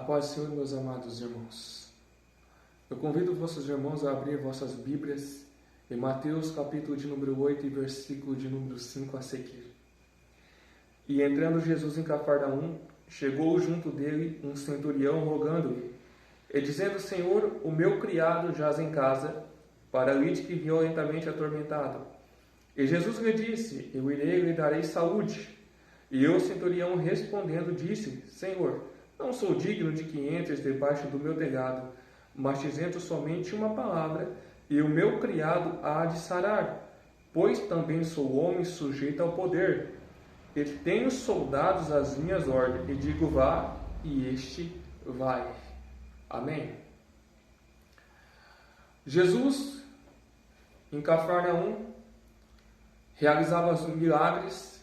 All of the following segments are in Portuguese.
A paz do Senhor, meus amados irmãos. Eu convido vossos irmãos a abrir vossas Bíblias em Mateus capítulo de número 8 e versículo de número 5 a seguir. E entrando Jesus em Cafarnaum, chegou junto dele um centurião rogando-lhe, e dizendo: Senhor, o meu criado jaz em casa, paralítico e violentamente atormentado. E Jesus lhe disse: Eu irei e lhe darei saúde. E o centurião respondendo disse: Senhor, não sou digno de que entres debaixo do meu telhado, mas dizendo somente uma palavra, e o meu criado há de sarar, pois também sou homem sujeito ao poder, e tenho soldados às minhas ordens, e digo vá, e este vai. Amém. Jesus, em Cafarnaum, realizava os milagres,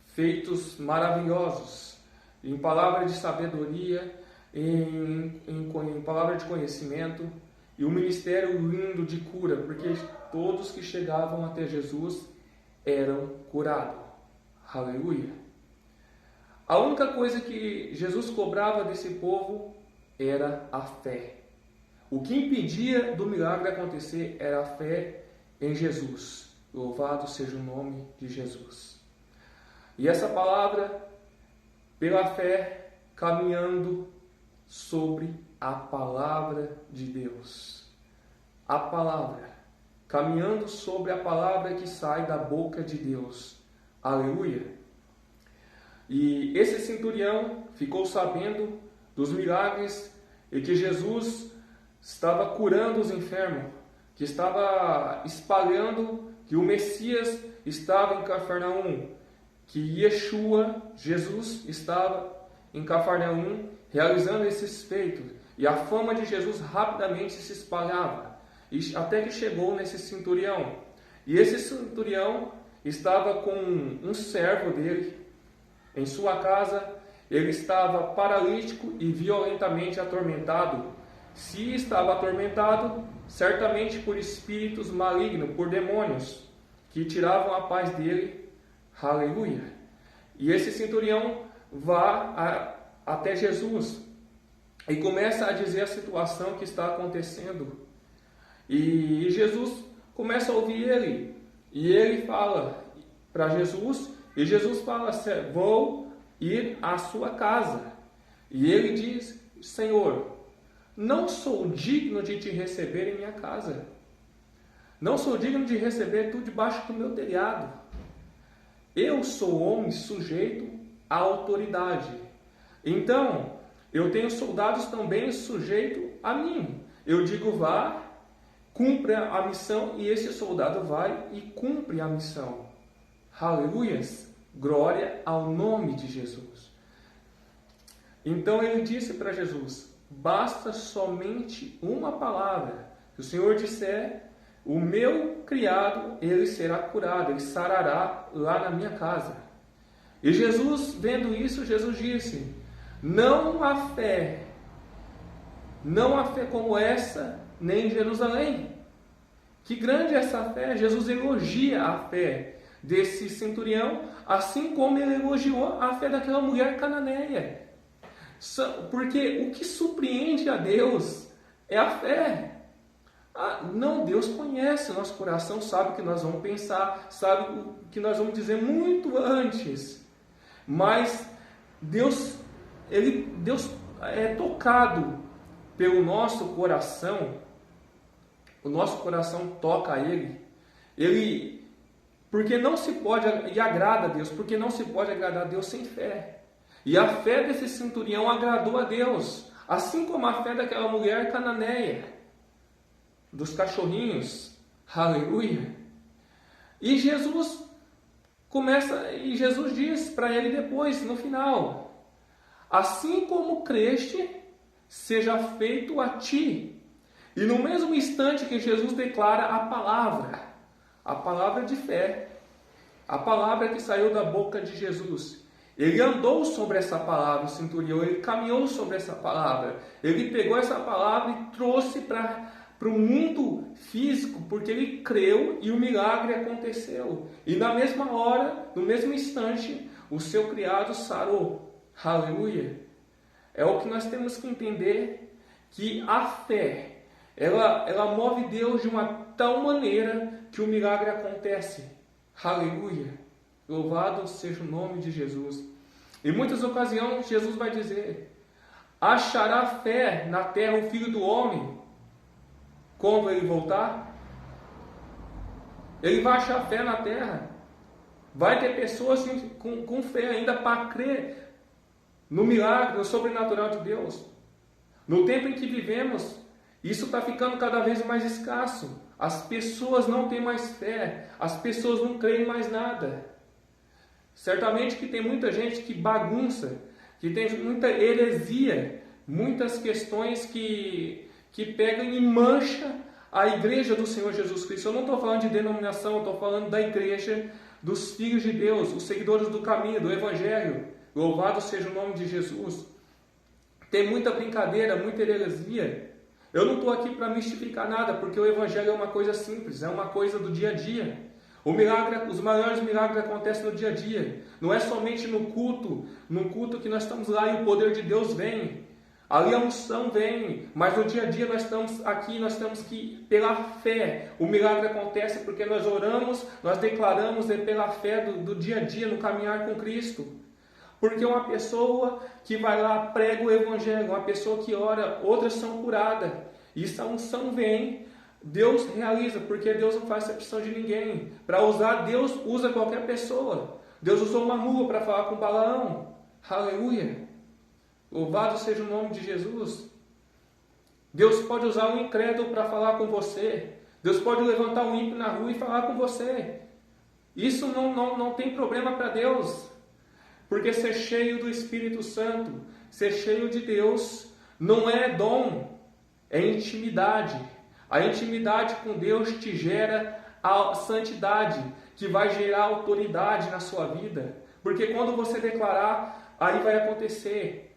feitos maravilhosos, em palavra de sabedoria, em palavra de conhecimento, e um ministério lindo de cura, porque todos que chegavam até Jesus eram curados. Aleluia! A única coisa que Jesus cobrava desse povo era a fé. O que impedia do milagre acontecer era a fé em Jesus. Louvado seja o nome de Jesus. E essa palavra, pela fé, caminhando sobre a palavra de Deus. A palavra, caminhando sobre a palavra que sai da boca de Deus. Aleluia! E esse centurião ficou sabendo dos milagres e que Jesus estava curando os enfermos, que estava espalhando que o Messias estava em Cafarnaum, que Yeshua, Jesus, estava em Cafarnaum realizando esses feitos. E a fama de Jesus rapidamente se espalhava, até que chegou nesse centurião. E esse centurião estava com um servo dele em sua casa. Ele estava paralítico e violentamente atormentado. Se estava atormentado, certamente por espíritos malignos, por demônios, que tiravam a paz dele. Aleluia! E esse centurião vai até Jesus e começa a dizer a situação que está acontecendo. E Jesus começa a ouvir ele. E ele fala para Jesus, e Jesus fala: vou ir à sua casa. E ele diz: Senhor, não sou digno de te receber em minha casa. Não sou digno de receber tu debaixo do meu telhado. Eu sou homem sujeito à autoridade. Então, eu tenho soldados também sujeitos a mim. Eu digo vá, cumpra a missão, e esse soldado vai e cumpre a missão. Aleluias! Glória ao nome de Jesus. Então ele disse para Jesus: basta somente uma palavra. Se o Senhor disser, o meu criado, ele será curado, ele sarará lá na minha casa. E Jesus, vendo isso, Jesus disse: não há fé como essa, nem em Jerusalém. Que grande é essa fé! Jesus elogia a fé desse centurião, assim como ele elogiou a fé daquela mulher cananeia. Porque o que surpreende a Deus é a fé. Não, Deus conhece o nosso coração, sabe o que nós vamos pensar, sabe o que nós vamos dizer muito antes. Mas Deus é tocado pelo nosso coração. O nosso coração toca a Ele. Porque não se pode, e agrada a Deus, porque não se pode agradar a Deus sem fé. E a fé desse centurião agradou a Deus, assim como a fé daquela mulher cananeia, dos cachorrinhos. Aleluia! E Jesus diz para ele depois, no final: assim como creste, seja feito a ti. E no mesmo instante que Jesus declara a palavra de fé, a palavra que saiu da boca de Jesus, ele andou sobre essa palavra, o centurião, ele caminhou sobre essa palavra, ele pegou essa palavra e trouxe para o mundo físico, porque ele creu e o milagre aconteceu. E na mesma hora, no mesmo instante, o seu criado sarou. Aleluia! É o que nós temos que entender, que a fé, ela move Deus de uma tal maneira que o milagre acontece. Aleluia! Louvado seja o nome de Jesus. Em muitas ocasiões, Jesus vai dizer: achará fé na terra o Filho do Homem quando ele voltar? Ele vai achar fé na terra. Vai ter pessoas com fé ainda para crer no milagre, no sobrenatural de Deus. No tempo em que vivemos, isso está ficando cada vez mais escasso. As pessoas não têm mais fé. As pessoas não creem mais nada. Certamente que tem muita gente que bagunça, que tem muita heresia, muitas questões que pegam e mancham a igreja do Senhor Jesus Cristo. Eu não estou falando de denominação, eu estou falando da igreja dos filhos de Deus, os seguidores do caminho, do Evangelho. Louvado seja o nome de Jesus. Tem muita brincadeira, muita heresia. Eu não estou aqui para mistificar nada, porque o Evangelho é uma coisa simples, é uma coisa do dia a dia. Os maiores milagres acontecem no dia a dia. Não é somente no culto que nós estamos lá e o poder de Deus vem. Ali a unção vem, mas no dia a dia nós estamos aqui, nós temos que, pela fé, o milagre acontece porque nós oramos, nós declaramos pela fé do dia a dia, no caminhar com Cristo. Porque uma pessoa que vai lá, prega o Evangelho, uma pessoa que ora, outras são curadas. E essa unção vem, Deus realiza, porque Deus não faz exceção de ninguém. Para usar, Deus usa qualquer pessoa. Deus usou uma mula para falar com Balaão. Aleluia! Louvado seja o nome de Jesus. Deus pode usar um incrédulo para falar com você. Deus pode levantar um ímpio na rua e falar com você. Isso não tem problema para Deus. Porque ser cheio do Espírito Santo, ser cheio de Deus, não é dom, é intimidade. A intimidade com Deus te gera a santidade, que vai gerar autoridade na sua vida. Porque quando você declarar, aí vai acontecer.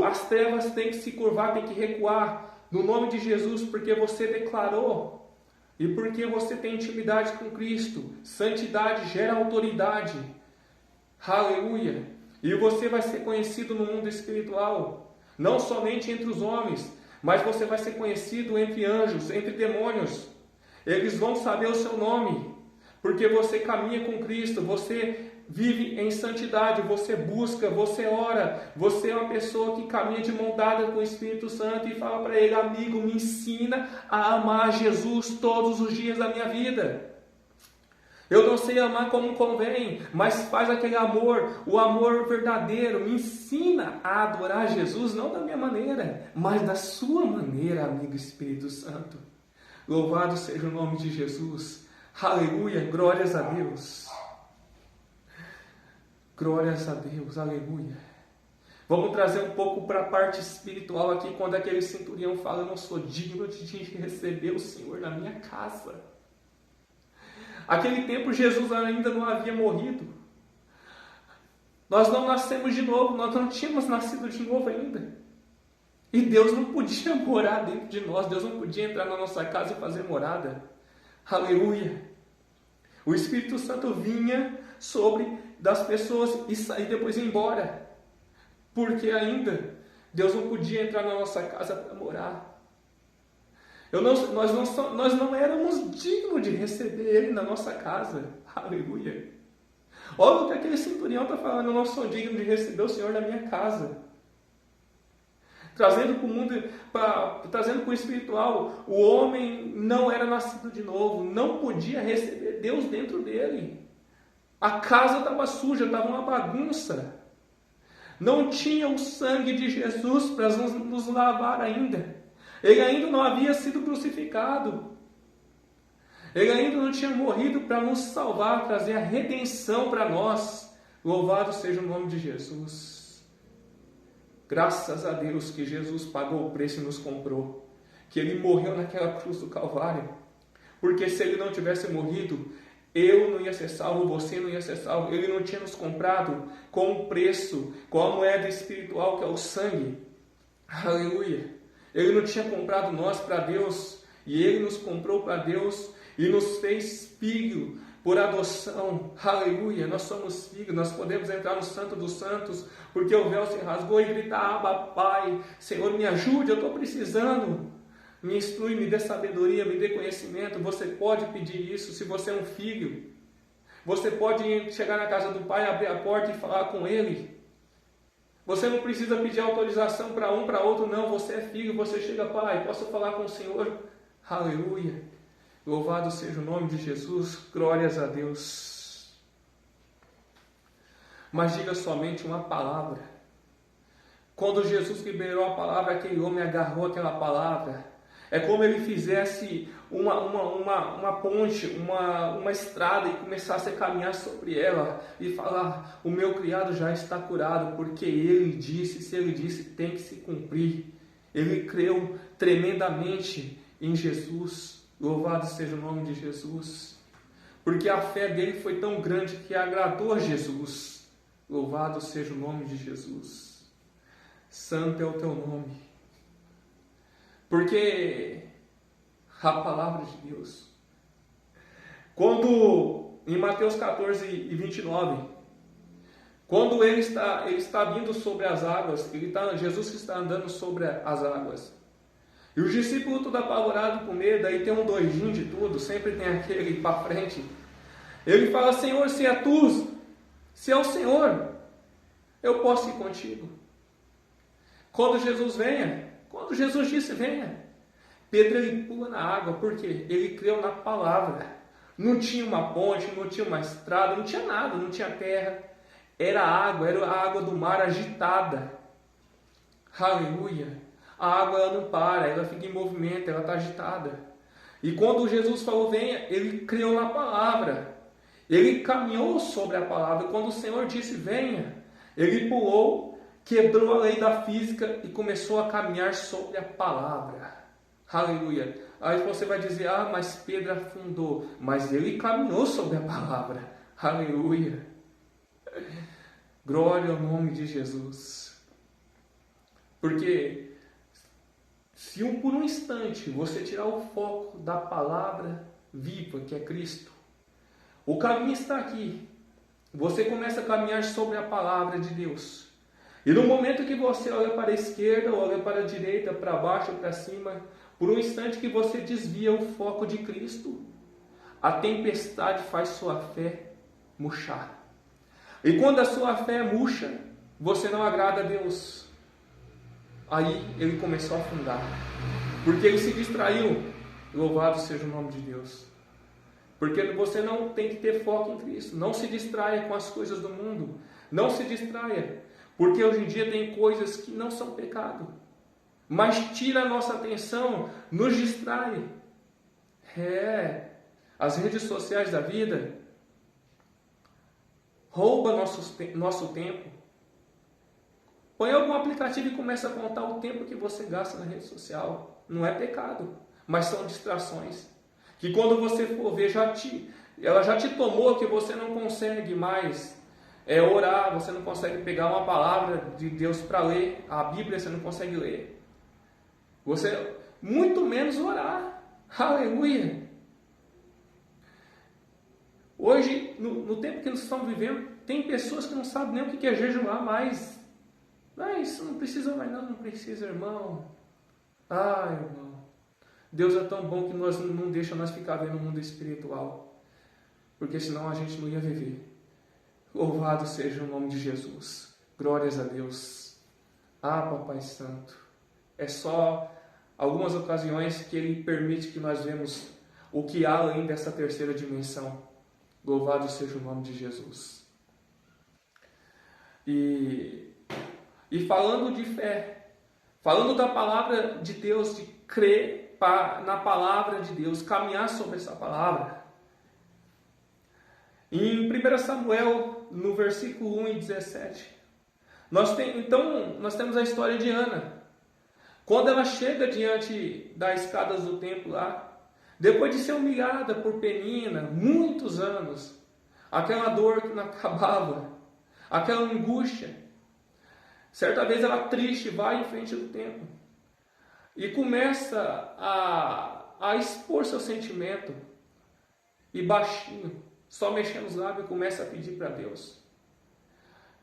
As trevas têm que se curvar, têm que recuar, no nome de Jesus, porque você declarou. E porque você tem intimidade com Cristo. Santidade gera autoridade. Aleluia! E você vai ser conhecido no mundo espiritual. Não somente entre os homens, mas você vai ser conhecido entre anjos, entre demônios. Eles vão saber o seu nome. Porque você caminha com Cristo, você vive em santidade, você busca, você ora, você é uma pessoa que caminha de mão dada com o Espírito Santo e fala para ele: amigo, me ensina a amar Jesus todos os dias da minha vida. Eu não sei amar como convém, mas faz aquele amor, o amor verdadeiro, me ensina a adorar Jesus, não da minha maneira, mas da sua maneira, amigo Espírito Santo. Louvado seja o nome de Jesus. Aleluia, glórias a Deus. Glórias a Deus, aleluia. Vamos trazer um pouco para a parte espiritual aqui, quando aquele centurião fala: eu não sou digno de receber o Senhor na minha casa. Aquele tempo Jesus ainda não havia morrido. Nós não nascemos de novo, nós não tínhamos nascido de novo ainda. E Deus não podia morar dentro de nós, Deus não podia entrar na nossa casa e fazer morada. Aleluia. O Espírito Santo vinha sobre das pessoas e depois ia embora. Porque ainda Deus não podia entrar na nossa casa para morar. Nós não éramos dignos de receber Ele na nossa casa. Aleluia. Olha o que aquele centurião está falando: eu não sou digno de receber o Senhor na minha casa. Trazendo para o mundo, trazendo para o espiritual, o homem não era nascido de novo, não podia receber Deus dentro dele. A casa estava suja, estava uma bagunça. Não tinha o sangue de Jesus para nos lavar ainda. Ele ainda não havia sido crucificado. Ele ainda não tinha morrido para nos salvar, trazer a redenção para nós. Louvado seja o nome de Jesus. Graças a Deus que Jesus pagou o preço e nos comprou. Que Ele morreu naquela cruz do Calvário. Porque se Ele não tivesse morrido, eu não ia ser salvo, você não ia ser salvo. Ele não tinha nos comprado com um preço, com a moeda espiritual que é o sangue. Aleluia. Ele não tinha comprado nós para Deus, e Ele nos comprou para Deus e nos fez filho por adoção, aleluia, nós somos filhos, nós podemos entrar no Santo dos Santos, porque o véu se rasgou e gritar, Abba, Pai, Senhor, me ajude, eu estou precisando, me instrui, me dê sabedoria, me dê conhecimento. Você pode pedir isso se você é um filho, você pode chegar na casa do Pai, abrir a porta e falar com Ele. Você não precisa pedir autorização para um, para outro, não, você é filho, você chega, Pai, posso falar com o Senhor? Aleluia, louvado seja o nome de Jesus, glórias a Deus. Mas diga somente uma palavra. Quando Jesus liberou a palavra, aquele homem agarrou aquela palavra. É como ele fizesse uma ponte, uma estrada e começasse a caminhar sobre ela e falar, o meu criado já está curado, porque ele disse, se ele disse, tem que se cumprir. Ele creu tremendamente em Jesus, louvado seja o nome de Jesus, porque a fé dele foi tão grande que agradou a Jesus, louvado seja o nome de Jesus, santo é o teu nome, porque a palavra de Deus, quando em Mateus 14 e 29, quando ele está vindo sobre as águas, Jesus está andando sobre as águas, e os discípulos tudo apavorado com medo, aí tem um doidinho de tudo, sempre tem aquele para frente. Ele fala, Senhor, se é tu, se é o Senhor, eu posso ir contigo. Quando Jesus disse venha, Pedro ele pula na água, porque ele creu na palavra. Não tinha uma ponte, não tinha uma estrada, não tinha nada, não tinha terra. Era a água do mar agitada. Aleluia. A água ela não para, ela fica em movimento, ela está agitada. E quando Jesus falou venha, ele creu na palavra. Ele caminhou sobre a palavra. Quando o Senhor disse venha, ele pulou, quebrou a lei da física e começou a caminhar sobre a palavra. Aleluia. Aí você vai dizer, mas Pedro afundou. Mas ele caminhou sobre a palavra. Aleluia. Glória ao nome de Jesus. Porque se por um instante você tirar o foco da palavra viva, que é Cristo, o caminho está aqui. Você começa a caminhar sobre a palavra de Deus. E no momento que você olha para a esquerda, olha para a direita, para baixo, para cima, por um instante que você desvia o foco de Cristo, a tempestade faz sua fé murchar. E quando a sua fé murcha, você não agrada a Deus. Aí ele começou a afundar, porque ele se distraiu. Louvado seja o nome de Deus. Porque você não tem que ter foco em Cristo. Não se distraia com as coisas do mundo. Não se distraia, porque hoje em dia tem coisas que não são pecado, mas tira a nossa atenção, nos distrai. As redes sociais da vida rouba nosso tempo. Põe algum aplicativo e começa a contar o tempo que você gasta na rede social. Não é pecado, mas são distrações. Que quando você for ver, ela já te tomou, que você não consegue mais orar, você não consegue pegar uma palavra de Deus para ler, a Bíblia você não consegue ler. Você, muito menos orar. Aleluia! Hoje, no tempo que nós estamos vivendo, tem pessoas que não sabem nem o que é jejuar mais. Isso não precisa mais não precisa, irmão. Irmão, Deus é tão bom que não deixa nós ficar vendo o mundo espiritual, porque senão a gente não ia viver. Louvado seja o nome de Jesus. Glórias a Deus. Papai Santo. É só algumas ocasiões que Ele permite que nós vemos o que há além dessa terceira dimensão. Louvado seja o nome de Jesus. E falando de fé, falando da palavra de Deus, de crer na palavra de Deus, caminhar sobre essa palavra. Em 1 Samuel, no versículo 1 e 17, nós temos a história de Ana. Quando ela chega diante das escadas do templo lá, depois de ser humilhada por Penina, muitos anos, aquela dor que não acabava, aquela angústia, certa vez ela triste vai em frente do templo e começa a expor seu sentimento, e baixinho, só mexendo os lábios e começa a pedir para Deus.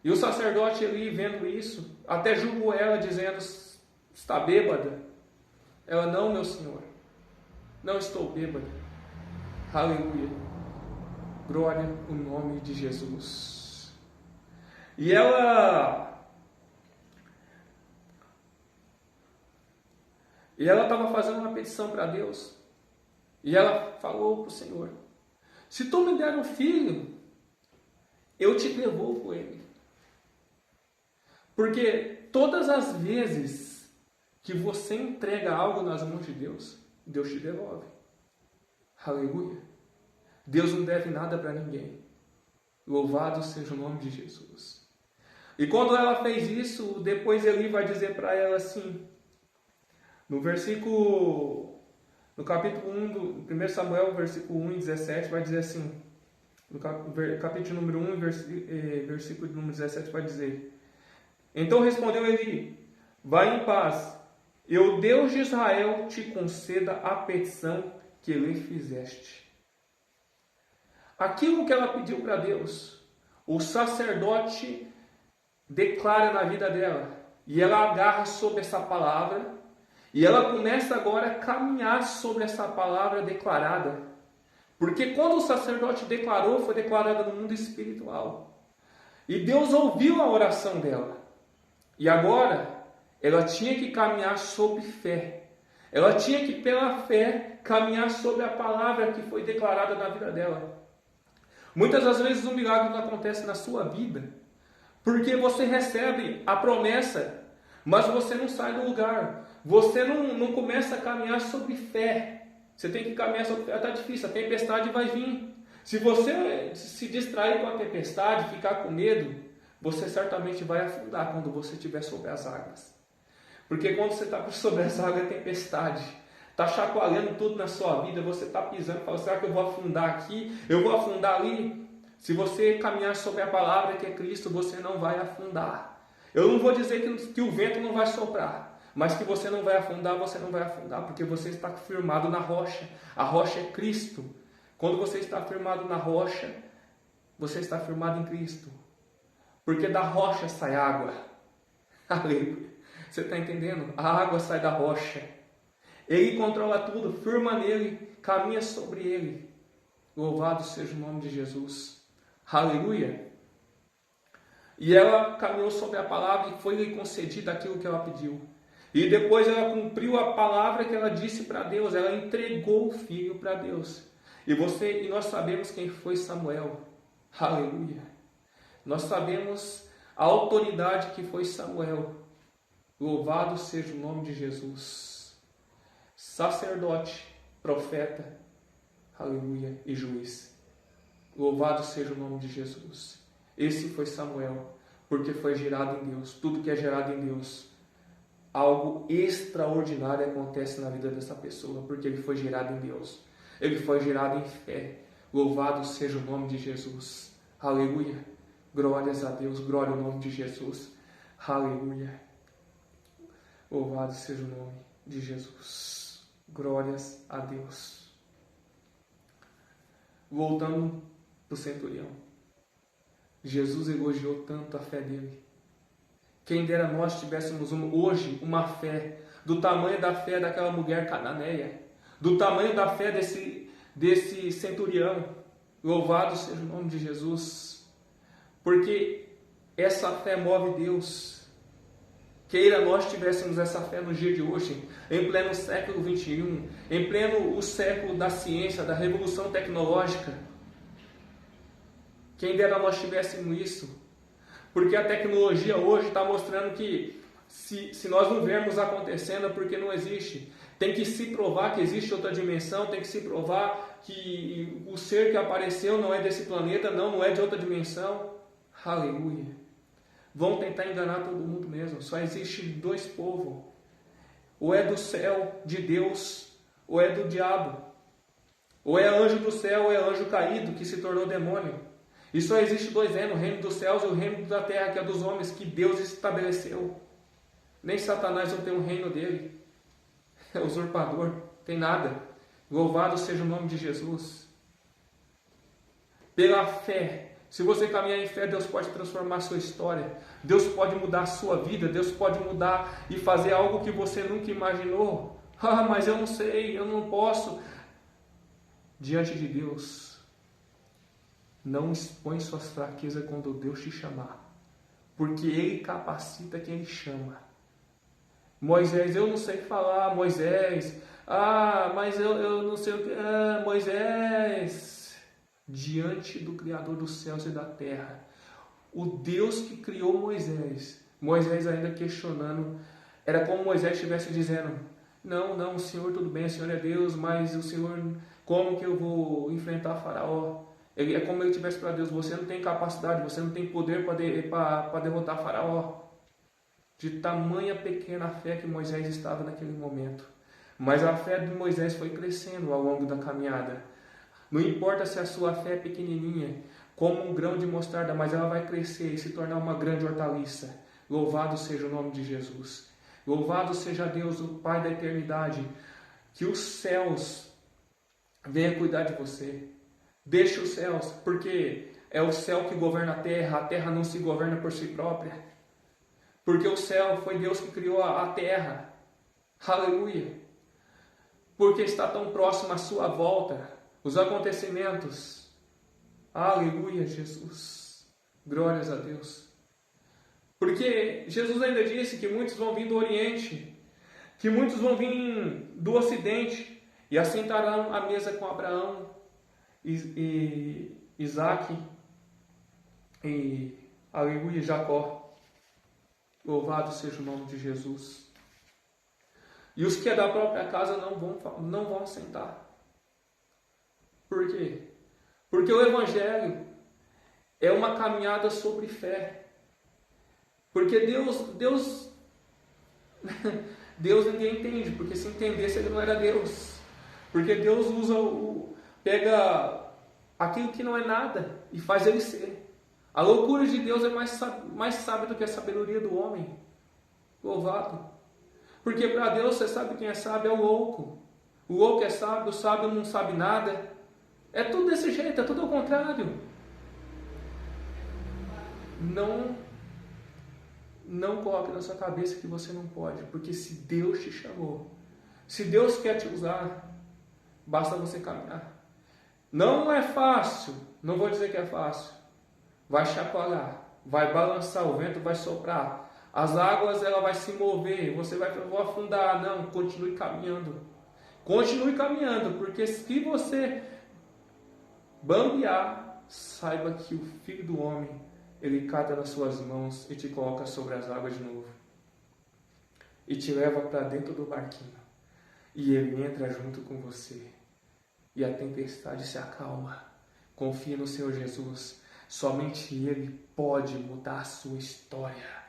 E o sacerdote ali, vendo isso, até julgou ela, dizendo: está bêbada? Ela: não, meu senhor, não estou bêbada. Aleluia. Glória ao nome de Jesus. E ela estava fazendo uma petição para Deus. E ela falou para o Senhor: se tu me der um filho, eu te devolvo ele. Porque todas as vezes que você entrega algo nas mãos de Deus, Deus te devolve. Aleluia. Deus não deve nada para ninguém. Louvado seja o nome de Jesus. E quando ela fez isso, depois Eli vai dizer para ela assim, no capítulo 1 do 1 Samuel, versículo 1 e 17, vai dizer assim, no capítulo número 1, versículo número 17, vai dizer: então respondeu Eli: vai em paz, e o Deus de Israel te conceda a petição que lhe fizeste. Aquilo que ela pediu para Deus, o sacerdote declara na vida dela, e ela agarra sobre essa palavra, e ela começa agora a caminhar sobre essa palavra declarada. Porque quando o sacerdote declarou, foi declarada no mundo espiritual. E Deus ouviu a oração dela. E agora, ela tinha que caminhar sobre fé. Ela tinha que, pela fé, caminhar sobre a palavra que foi declarada na vida dela. Muitas das vezes um milagre não acontece na sua vida, porque você recebe a promessa, mas você não sai do lugar. Você não começa a caminhar sobre fé. Você tem que caminhar sobre fé. Está difícil, a tempestade vai vir. Se você se distrair com a tempestade, ficar com medo, você certamente vai afundar quando você estiver sobre as águas. Porque quando você está sobre as águas, é tempestade. Está chacoalhando tudo na sua vida, você está pisando, fala: será que eu vou afundar aqui? Eu vou afundar ali? Se você caminhar sobre a palavra que é Cristo, você não vai afundar. Eu não vou dizer que o vento não vai soprar, mas que você não vai afundar, você não vai afundar, porque você está firmado na rocha. A rocha é Cristo. Quando você está firmado na rocha, você está firmado em Cristo. Porque da rocha sai água. Aleluia. Você está entendendo? A água sai da rocha. Ele controla tudo, firma nele, caminha sobre ele. Louvado seja o nome de Jesus. Aleluia. E ela caminhou sobre a palavra e foi-lhe concedida aquilo que ela pediu. E depois ela cumpriu a palavra que ela disse para Deus. Ela entregou o filho para Deus. E nós sabemos quem foi Samuel. Aleluia. Nós sabemos a autoridade que foi Samuel. Louvado seja o nome de Jesus. Sacerdote, profeta, aleluia, e juiz. Louvado seja o nome de Jesus. Esse foi Samuel, porque foi gerado em Deus. Tudo que é gerado em Deus, algo extraordinário acontece na vida dessa pessoa, porque ele foi gerado em Deus. Ele foi gerado em fé. Louvado seja o nome de Jesus. Aleluia. Glórias a Deus. Glória ao nome de Jesus. Aleluia. Louvado seja o nome de Jesus. Glórias a Deus. Voltando para o centurião. Jesus elogiou tanto a fé dele. Quem dera nós tivéssemos hoje uma fé do tamanho da fé daquela mulher cananeia, do tamanho da fé desse centurião. Louvado seja o nome de Jesus. Porque essa fé move Deus. Queira nós tivéssemos essa fé no dia de hoje, em pleno século XXI, em pleno o século da ciência, da revolução tecnológica. Quem dera nós tivéssemos isso. Porque a tecnologia hoje está mostrando que se nós não vermos acontecendo é porque não existe. Tem que se provar que existe outra dimensão, tem que se provar que o ser que apareceu não é desse planeta, não é de outra dimensão. Aleluia. Vão tentar enganar todo mundo mesmo. Só existe dois povos. Ou é do céu, de Deus, ou é do diabo. Ou é anjo do céu, ou é anjo caído, que se tornou demônio. E só existe dois reinos, o reino dos céus e o reino da terra, que é dos homens, que Deus estabeleceu. Nem Satanás não tem um reino dele. É usurpador, tem nada. Louvado seja o nome de Jesus. Pela fé. Se você caminhar em fé, Deus pode transformar a sua história. Deus pode mudar a sua vida. Deus pode mudar e fazer algo que você nunca imaginou. Ah, mas eu não sei, eu não posso. Diante de Deus, não expõe suas fraquezas quando Deus te chamar. Porque Ele capacita quem Ele chama. Moisés, eu não sei falar, Moisés. Ah, mas eu não sei o que. Ah, Moisés. Diante do Criador dos céus e da terra, o Deus que criou Moisés, Moisés ainda questionando, era como Moisés estivesse dizendo, não, o Senhor tudo bem, o Senhor é Deus, mas o Senhor, como que eu vou enfrentar Faraó? É como ele tivesse para Deus, você não tem capacidade, você não tem poder para derrotar Faraó. De tamanha pequena fé que Moisés estava naquele momento. Mas a fé de Moisés foi crescendo ao longo da caminhada. Não importa se a sua fé é pequenininha, como um grão de mostarda, mas ela vai crescer e se tornar uma grande hortaliça. Louvado seja o nome de Jesus. Louvado seja Deus, o Pai da eternidade. Que os céus venham cuidar de você. Deixe os céus, porque é o céu que governa a terra não se governa por si própria. Porque o céu foi Deus que criou a terra. Aleluia. Porque está tão próximo à sua volta, os acontecimentos. Aleluia, Jesus. Glórias a Deus. Porque Jesus ainda disse que muitos vão vir do Oriente, que muitos vão vir do Ocidente e assentarão à mesa com Abraão, Isaac e, aleluia, Jacó. Louvado seja o nome de Jesus. E os que é da própria casa não vão assentar. Por quê? Porque o Evangelho é uma caminhada sobre fé. Porque Deus ninguém entende, porque se entendesse ele não era Deus. Porque Deus pega aquilo que não é nada e faz ele ser. A loucura de Deus é mais sábia do que a sabedoria do homem. Louvado. Porque para Deus, você sabe quem é sábio? É o louco. O louco é sábio, o sábio não sabe nada. É tudo desse jeito, é tudo ao contrário. Não coloque na sua cabeça que você não pode. Porque se Deus te chamou, se Deus quer te usar, basta você caminhar. Não é fácil, não vou dizer que é fácil. Vai chacoalhar, vai balançar, o vento vai soprar, as águas ela vai se mover, você vai afundar. Não, continue caminhando. Continue caminhando, porque se você bambear, saiba que o Filho do Homem, ele cata nas suas mãos e te coloca sobre as águas de novo. E te leva para dentro do barquinho. E ele entra junto com você. E a tempestade se acalma. Confie no Senhor Jesus. Somente Ele pode mudar a sua história.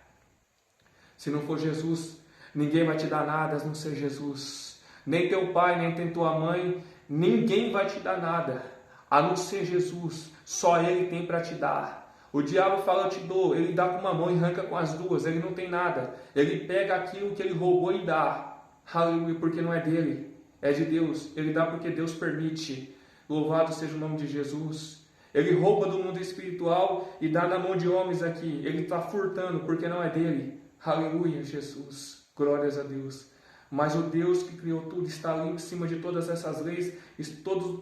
Se não for Jesus, ninguém vai te dar nada a não ser Jesus. Nem teu pai, nem tua mãe, ninguém vai te dar nada a não ser Jesus. Só Ele tem para te dar. O diabo fala, eu te dou, ele dá com uma mão e arranca com as duas, ele não tem nada. Ele pega aquilo que ele roubou e dá. Aleluia, porque não é dele, é de Deus. Ele dá porque Deus permite. Louvado seja o nome de Jesus. Ele rouba do mundo espiritual e dá na mão de homens aqui. Ele está furtando porque não é dele. Aleluia, Jesus. Glórias a Deus. Mas o Deus que criou tudo está ali em cima de todas essas leis,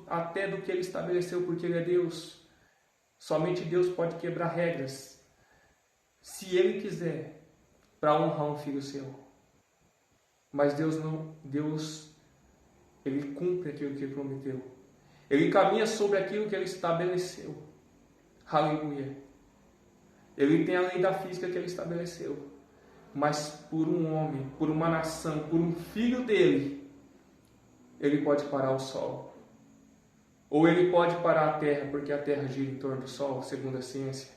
até do que Ele estabeleceu, porque Ele é Deus. Somente Deus pode quebrar regras, se Ele quiser, para honrar um filho seu. Mas Deus, Ele cumpre aquilo que Ele prometeu. Ele caminha sobre aquilo que Ele estabeleceu. Aleluia. Ele tem a lei da física que Ele estabeleceu. Mas por um homem, por uma nação, por um filho dele, Ele pode parar o sol. Ou Ele pode parar a terra, porque a terra gira em torno do sol, segundo a ciência.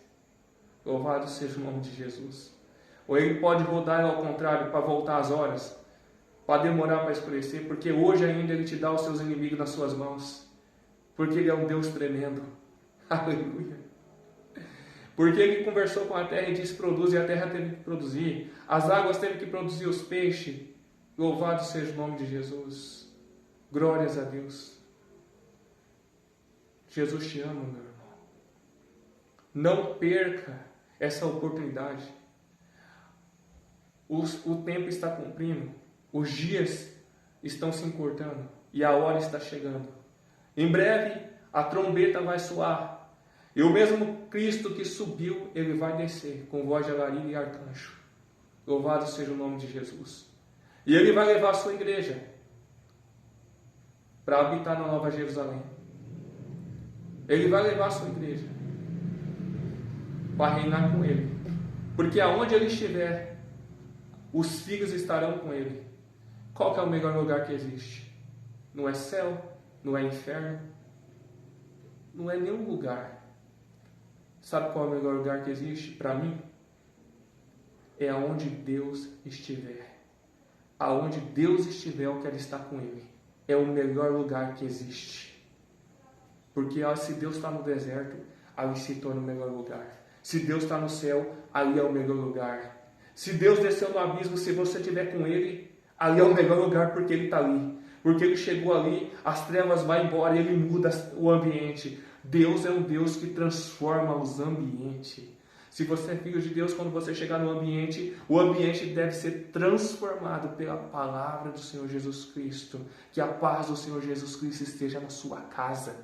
Louvado seja o nome de Jesus. Ou Ele pode rodar ao contrário, para voltar às horas, para demorar para escurecer, porque hoje ainda Ele te dá os seus inimigos nas suas mãos. Porque Ele é um Deus tremendo. Aleluia. Porque Ele conversou com a terra e disse, produz, e a terra teve que produzir. As águas teve que produzir os peixes. Louvado seja o nome de Jesus. Glórias a Deus. Jesus te ama, meu irmão. Não perca essa oportunidade. O tempo está cumprindo, os dias estão se encurtando e a hora está chegando. Em breve a trombeta vai soar e o mesmo Cristo que subiu, ele vai descer com voz de alarido e arcanjo. Louvado seja o nome de Jesus. E ele vai levar a sua igreja para habitar na Nova Jerusalém. Ele vai levar a sua igreja para reinar com ele. Porque aonde ele estiver, os filhos estarão com ele. Qual que é o melhor lugar que existe? Não é céu, não é inferno, não é nenhum lugar. Sabe qual é o melhor lugar que existe para mim? É aonde Deus estiver. Aonde Deus estiver, eu quero estar com ele. É o melhor lugar que existe. Porque se Deus está no deserto, ali se torna o melhor lugar. Se Deus está no céu, ali é o melhor lugar. Se Deus desceu no abismo, se você estiver com ele, ali é o melhor lugar porque ele está ali. Porque ele chegou ali, as trevas vão embora e ele muda o ambiente. Deus é um Deus que transforma os ambientes. Se você é filho de Deus, quando você chegar no ambiente, o ambiente deve ser transformado pela palavra do Senhor Jesus Cristo. Que a paz do Senhor Jesus Cristo esteja na sua casa.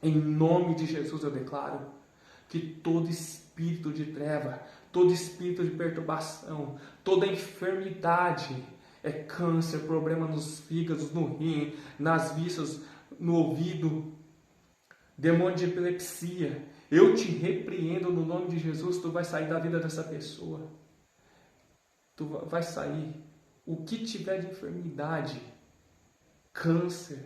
Em nome de Jesus eu declaro que todo espírito de treva, todo espírito de perturbação, toda enfermidade, câncer, problema nos fígados, no rim, nas vísceras, no ouvido, demônio de epilepsia, eu te repreendo no nome de Jesus. Tu vai sair da vida dessa pessoa. Tu vai sair. O que tiver de enfermidade, câncer,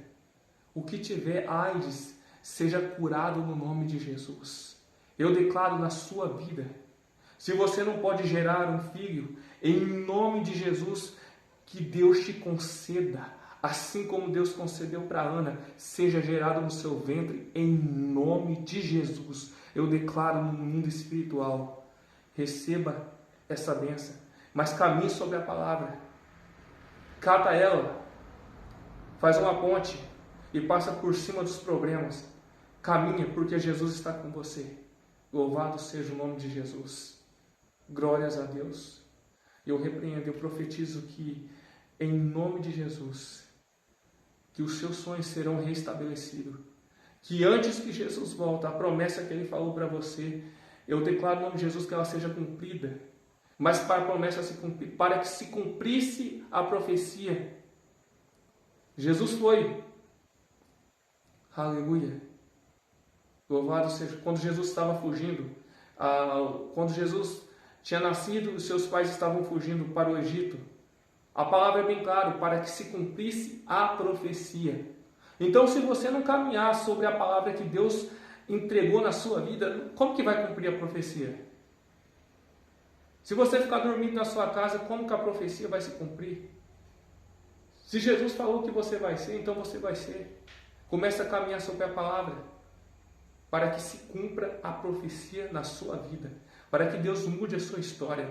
o que tiver AIDS, seja curado no nome de Jesus. Eu declaro na sua vida. Se você não pode gerar um filho, em nome de Jesus, que Deus te conceda, assim como Deus concedeu para Ana, seja gerado no seu ventre, em nome de Jesus. Eu declaro no mundo espiritual, receba essa bênção, mas caminhe sobre a palavra, cata ela, faz uma ponte e passa por cima dos problemas. Caminha, porque Jesus está com você. Louvado seja o nome de Jesus. Glórias a Deus. Eu repreendo, eu profetizo que, em nome de Jesus, que os seus sonhos serão restabelecidos. Que antes que Jesus volte, a promessa que ele falou para você, eu declaro no nome de Jesus que ela seja cumprida. Mas para a promessa se cumprir, para que se cumprisse a profecia, Jesus foi. Aleluia. Louvado seja. Quando Jesus estava fugindo, quando Jesus tinha nascido, os seus pais estavam fugindo para o Egito. A palavra é bem clara, para que se cumprisse a profecia. Então, se você não caminhar sobre a palavra que Deus entregou na sua vida, como que vai cumprir a profecia? Se você ficar dormindo na sua casa, como que a profecia vai se cumprir? Se Jesus falou que você vai ser, então você vai ser. Comece a caminhar sobre a palavra, para que se cumpra a profecia na sua vida, para que Deus mude a sua história,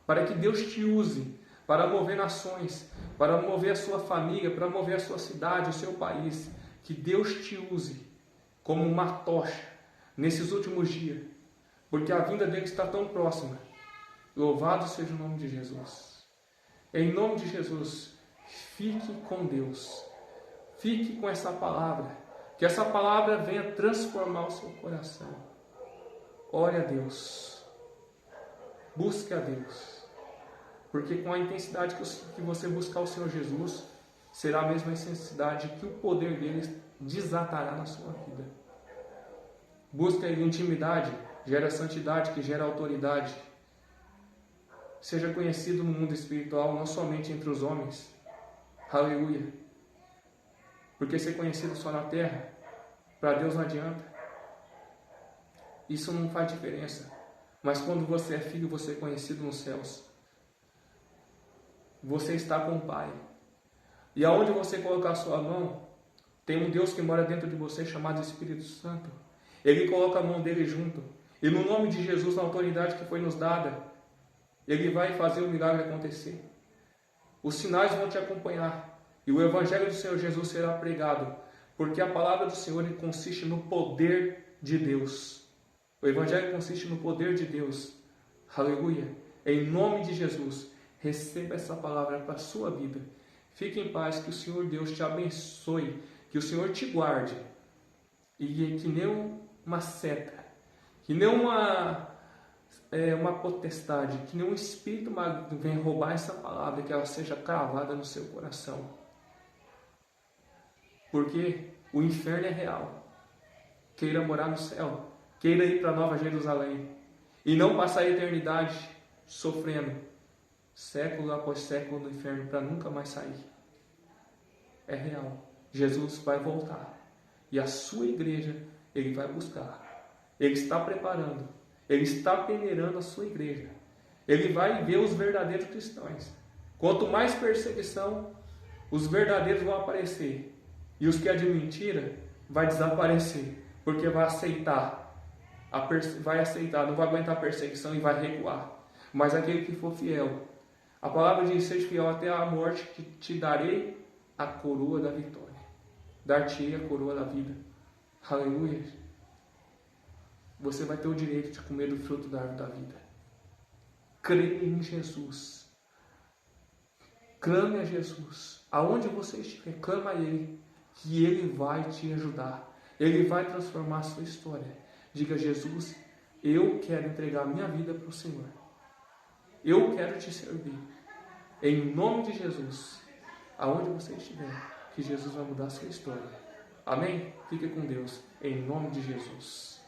para que Deus te use para mover nações, para mover a sua família, para mover a sua cidade, o seu país. Que Deus te use como uma tocha nesses últimos dias, porque a vinda dele está tão próxima. Louvado seja o nome de Jesus. Em nome de Jesus, fique com Deus. Fique com essa palavra. Que essa palavra venha transformar o seu coração. Ore a Deus. Busque a Deus. Porque com a intensidade que você buscar o Senhor Jesus, será a mesma intensidade que o poder dele desatará na sua vida. Busque a intimidade, gera santidade, que gera autoridade. Seja conhecido no mundo espiritual, não somente entre os homens. Aleluia. Porque ser conhecido só na terra, para Deus não adianta. Isso não faz diferença. Mas quando você é filho, você é conhecido nos céus. Você está com o Pai. E aonde você colocar a sua mão, tem um Deus que mora dentro de você, chamado Espírito Santo. Ele coloca a mão dele junto. E no nome de Jesus, na autoridade que foi nos dada, ele vai fazer o milagre acontecer. Os sinais vão te acompanhar. E o Evangelho do Senhor Jesus será pregado. Porque a palavra do Senhor consiste no poder de Deus. O Evangelho consiste no poder de Deus. Aleluia. Em nome de Jesus, receba essa palavra para a sua vida. Fique em paz, que o Senhor Deus te abençoe, que o Senhor te guarde. E que nem uma seta, que nem uma potestade, que nem um espírito maligno venha roubar essa palavra, que ela seja cravada no seu coração. Porque o inferno é real. Queira morar no céu, queira ir para Nova Jerusalém e não passar a eternidade sofrendo século após século no inferno para nunca mais sair. É real. Jesus vai voltar e a sua igreja ele vai buscar. Ele está preparando, ele está peneirando a sua igreja. Ele vai ver os verdadeiros cristãos. Quanto mais perseguição, os verdadeiros vão aparecer e os que é de mentira vai desaparecer. Porque vai aceitar, não vai aguentar a perseguição e vai recuar. Mas aquele que for fiel, a palavra diz: seja fiel até a morte, que te darei a coroa da vitória. Dar-te-ei a coroa da vida. Aleluia. Você vai ter o direito de comer do fruto da árvore da vida. Creia em Jesus. Clame a Jesus. Aonde você estiver, clama a Ele, que Ele vai te ajudar. Ele vai transformar a sua história. Diga: Jesus, eu quero entregar minha vida para o Senhor. Eu quero te servir. Em nome de Jesus, aonde você estiver, que Jesus vai mudar a sua história. Amém? Fique com Deus. Em nome de Jesus.